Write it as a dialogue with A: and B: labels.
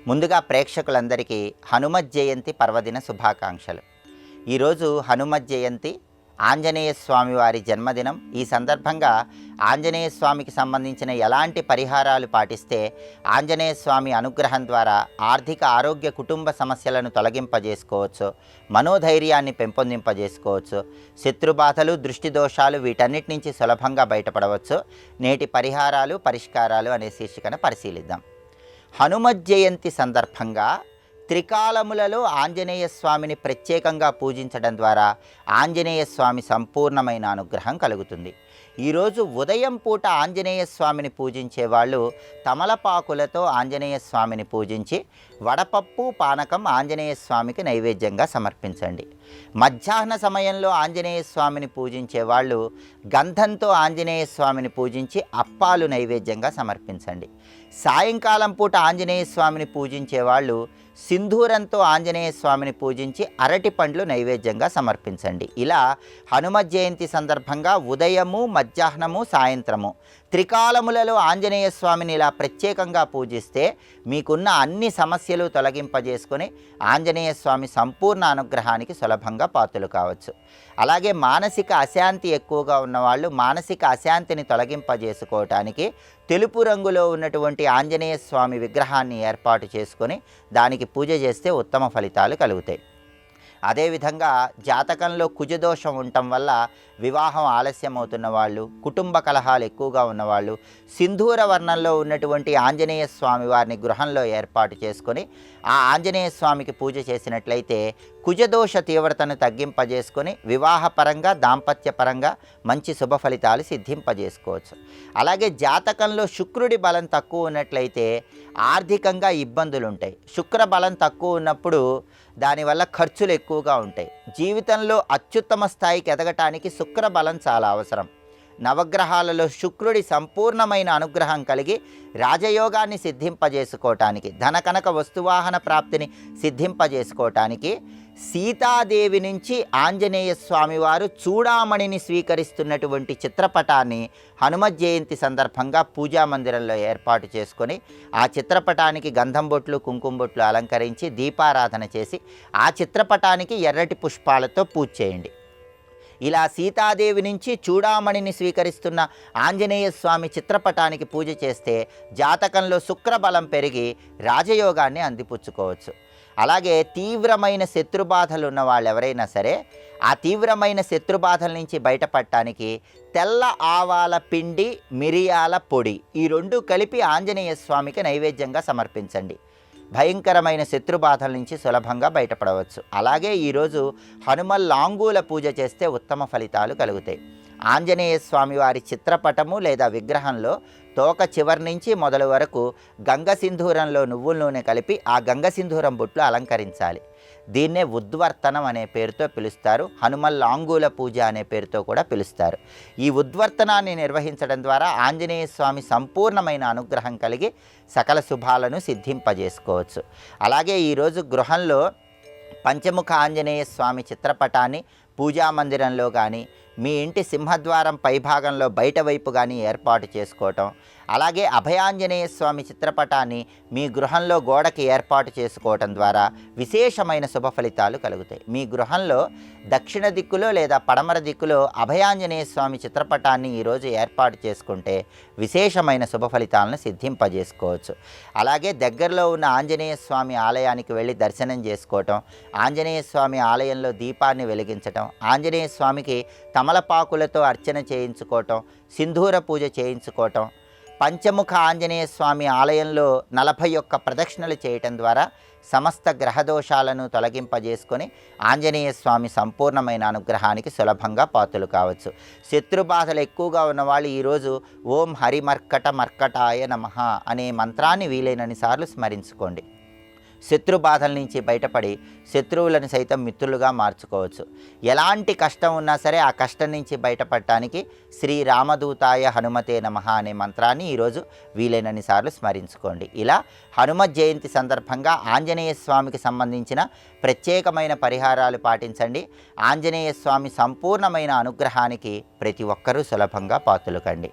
A: ముందుగా ప్రేక్షకులందరికీ హనుమత్ జయంతి పర్వదిన శుభాకాంక్షలు. ఈరోజు హనుమత్ జయంతి, ఆంజనేయ స్వామి వారి జన్మదినం. ఈ సందర్భంగా ఆంజనేయ స్వామికి సంబంధించిన ఎలాంటి పరిహారాలు పాటిస్తే ఆంజనేయ స్వామి అనుగ్రహం ద్వారా ఆర్థిక, ఆరోగ్య, కుటుంబ సమస్యలను తొలగింపజేసుకోవచ్చు, మనోధైర్యాన్ని పెంపొందింపజేసుకోవచ్చు, శత్రుబాధలు, దృష్టి దోషాలు వీటన్నిటి నుంచి సులభంగా బయటపడవచ్చు. నేటి పరిహారాలు, పరిష్కారాలు అనే శీర్షికను పరిశీలిద్దాం. హనుమత్ జయంతి సందర్భంగా త్రికాలములలో ఆంజనేయ స్వామిని ప్రత్యేకంగా పూజించడం ద్వారా ఆంజనేయ స్వామి సంపూర్ణమైన అనుగ్రహం కలుగుతుంది. ఈరోజు ఉదయం పూట ఆంజనేయ స్వామిని పూజించే వాళ్ళు తమలపాకులతో ఆంజనేయ స్వామిని పూజించి వడపప్పు, పానకం ఆంజనేయ స్వామికి నైవేద్యంగా సమర్పించండి. మధ్యాహ్న సమయంలో ఆంజనేయ స్వామిని పూజించే వాళ్ళు గంధంతో ఆంజనేయ స్వామిని పూజించి అప్పాలు నైవేద్యంగా సమర్పించండి. సాయంకాలం పూట ఆంజనేయ స్వామిని పూజించే వాళ్ళు సింధూరంతో ఆంజనేయ స్వామిని పూజించి అరటి పండ్లు నైవేద్యంగా సమర్పించండి. ఇలా హనుమత్ జయంతి సందర్భంగా ఉదయము, మధ్యాహ్నము, సాయంత్రము త్రికాలములలో ఆంజనేయ స్వామిని ఇలా ప్రత్యేకంగా పూజిస్తే మీకున్న అన్ని సమస్యలు తొలగింపజేసుకొని ఆంజనేయ స్వామి సంపూర్ణ అనుగ్రహానికి సులభంగా పాత్రలు కావచ్చు. అలాగే మానసిక అశాంతి ఎక్కువగా ఉన్నవాళ్ళు మానసిక అశాంతిని తొలగింపజేసుకోవటానికి తెలుపు రంగులో ఉన్నటువంటి ఆంజనేయ స్వామి విగ్రహాన్ని ఏర్పాటు చేసుకొని దానికి పూజ చేస్తే ఉత్తమ ఫలితాలు కలుగుతాయి. అదేవిధంగా జాతకంలో కుజదోషం ఉండటం వల్ల వివాహం ఆలస్యం అవుతున్న వాళ్ళు, కుటుంబ కలహాలు ఎక్కువగా ఉన్నవాళ్ళు సింధూర వర్ణంలో ఉన్నటువంటి ఆంజనేయ స్వామి వారిని గృహంలో ఏర్పాటు చేసుకొని ఆ ఆంజనేయ స్వామికి పూజ చేసినట్లయితే కుజదోష తీవ్రతను తగ్గింపజేసుకొని వివాహపరంగా, దాంపత్యపరంగా మంచి శుభ ఫలితాలు సిద్ధింపజేసుకోవచ్చు. అలాగే జాతకంలో శుక్రుడి బలం తక్కువ ఉన్నట్లయితే ఆర్థికంగా ఇబ్బందులు ఉంటాయి. శుక్ర బలం తక్కువ ఉన్నప్పుడు దానివల్ల ఖర్చులు ఎక్కువగా ఉంటాయి. జీవితంలో అత్యుత్తమ స్థాయికి ఎదగటానికి శుక్ర బలం చాలా అవసరం. నవగ్రహాలలో శుక్రుడి సంపూర్ణమైన అనుగ్రహం కలిగి రాజయోగాన్ని సిద్ధింపజేసుకోవటానికి, ధనకనక వస్తువాహన ప్రాప్తిని సిద్ధింపజేసుకోవటానికి సీతాదేవి నుంచి ఆంజనేయ స్వామివారు చూడామణిని స్వీకరిస్తున్నటువంటి చిత్రపటాన్ని హనుమత్ జయంతి సందర్భంగా పూజా మందిరంలో ఏర్పాటు చేసుకొని ఆ చిత్రపటానికి గంధం బొట్లు, కుంకుమ బొట్లు అలంకరించి దీపారాధన చేసి ఆ చిత్రపటానికి ఎర్రటి పుష్పాలతో పూజ చేయండి. ఇలా సీతాదేవి నుంచి చూడామణిని స్వీకరిస్తున్న ఆంజనేయ స్వామి చిత్రపటానికి పూజ చేస్తే జాతకంలో శుక్రబలం పెరిగి రాజయోగాన్ని అందిపుచ్చుకోవచ్చు. అలాగే తీవ్రమైన శత్రుబాధలు ఉన్న వాళ్ళు ఎవరైనా సరే ఆ తీవ్రమైన శత్రుబాధల నుంచి బయటపడటానికి తెల్ల ఆవాల పిండి, మిరియాల పొడి ఈ రెండు కలిపి ఆంజనేయ స్వామికి నైవేద్యంగా సమర్పించండి. భయంకరమైన శత్రుబాధల నుంచి సులభంగా బయటపడవచ్చు. అలాగే ఈరోజు హనుమల్ లాంగూల పూజ చేస్తే ఉత్తమ ఫలితాలు కలుగుతాయి. ఆంజనేయ స్వామి వారి చిత్రపటము లేదా విగ్రహంలో తోక చివరి నుంచి మొదలు వరకు గంగ సింధూరంలో నువ్వుల నూనె కలిపి ఆ గంగ సింధూరం బొట్లు అలంకరించాలి. దీన్నే ఉద్వర్తనం అనే పేరుతో పిలుస్తారు. హనుమల్ లాంగూల పూజ అనే పేరుతో కూడా పిలుస్తారు. ఈ ఉద్వర్తనాన్ని నిర్వహించడం ద్వారా ఆంజనేయ స్వామి సంపూర్ణమైన అనుగ్రహం కలిగి సకల శుభాలను సిద్ధింపజేసుకోవచ్చు. అలాగే ఈరోజు గృహంలో పంచముఖ ఆంజనేయ స్వామి చిత్రపటాన్ని పూజా మందిరంలో కానీ, మీ ఇంటి సింహద్వారం పైభాగంలో బయట వైపు కానీ ఏర్పాటు చేసుకోవటం, అలాగే అభయాంజనేయ స్వామి చిత్రపటాన్ని మీ గృహంలో గోడకి ఏర్పాటు చేసుకోవటం ద్వారా విశేషమైన శుభ ఫలితాలు కలుగుతాయి. మీ గృహంలో దక్షిణ దిక్కులో లేదా పడమర దిక్కులో అభయాంజనేయ స్వామి చిత్రపటాన్ని ఈరోజు ఏర్పాటు చేసుకుంటే విశేషమైన శుభ ఫలితాలను సిద్ధింపజేసుకోవచ్చు. అలాగే దగ్గరలో ఉన్న ఆంజనేయ స్వామి ఆలయానికి వెళ్ళి దర్శనం చేసుకోవటం, ఆంజనేయ స్వామి ఆలయంలో దీపాన్ని వెలిగించటం, ఆంజనేయ స్వామికి తమలపాకులతో అర్చన చేయించుకోవటం, సింధూర పూజ చేయించుకోవటం, పంచముఖ ఆంజనేయ స్వామి ఆలయంలో 41 ప్రదక్షిణలు చేయటం ద్వారా సమస్త గ్రహదోషాలను తొలగింపజేసుకొని ఆంజనేయ స్వామి సంపూర్ణమైన అనుగ్రహానికి సులభంగా పాత్రలు కావచ్చు. శత్రుబాధలు ఎక్కువగా ఉన్నవాళ్ళు ఈరోజు ఓం హరిమర్కట మర్కటాయ నమః అనే మంత్రాన్ని వీలైనన్ని సార్లు స్మరించుకోండి. శత్రుబాధల నుంచి బయటపడి శత్రువులను సైతం మిత్రులుగా మార్చుకోవచ్చు. ఎలాంటి కష్టం ఉన్నా సరే ఆ కష్టం నుంచి బయటపడటానికి శ్రీ రామదూతాయ హనుమతే నమః అనే మంత్రాన్ని ఈరోజు వీలైనన్ని సార్లు స్మరించుకోండి. ఇలా హనుమత్ జయంతి సందర్భంగా ఆంజనేయ స్వామికి సంబంధించిన ప్రత్యేకమైన పరిహారాలు పాటించండి. ఆంజనేయ స్వామి సంపూర్ణమైన అనుగ్రహానికి ప్రతి ఒక్కరూ సులభంగా పాత్రలు కండి.